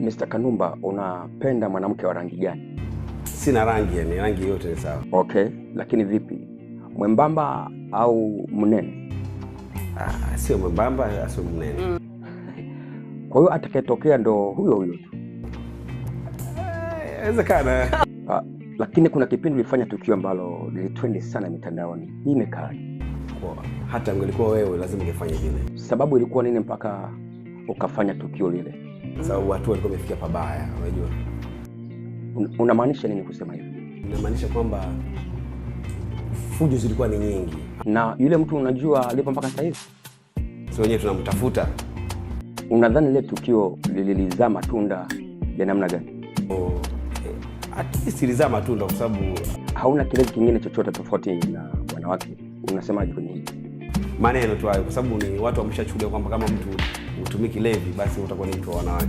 Mr. Kanumba, unapenda mwanamke wa rangi gani? Sina rangi, yani rangi yote ni sawa. Okay, lakini vipi? Mwembamba au mnene? Sio mwembamba, sio mnene. Kwa hiyo atakayetokea ndo huyo huyo tu. Inawezekana. Lakini kuna kipindi ulifanya tukio ambalo lilitrendi sana mitandaoni. Hii imekaa. Hata ungelikuwa wewe lazima ungefanya vile. Sababu ilikuwa nini mpaka ukafanya tukio lile? Sababu watu walikuwa wamefikia pabaya, unajua. Unamaanisha nini kusema hivyo? Inamaanisha kwamba fujo zilikuwa ni nyingi. Na yule mtu unajua alipo mpaka sasa hivi? Sio wenyewe tunamtafuta. Unadhani ile tukio lilizaa matunda ya namna gani? At least ilizaa matunda kwa sababu hauna kilezi kingine chochote tofauti na wanawake. Unasemaje kwenye hili? Maneno tu hayo, kwa sababu ni watu wameshachukulia kwamba kama mtu utumiki levi basi utakuwa ni mtu wa wanawake.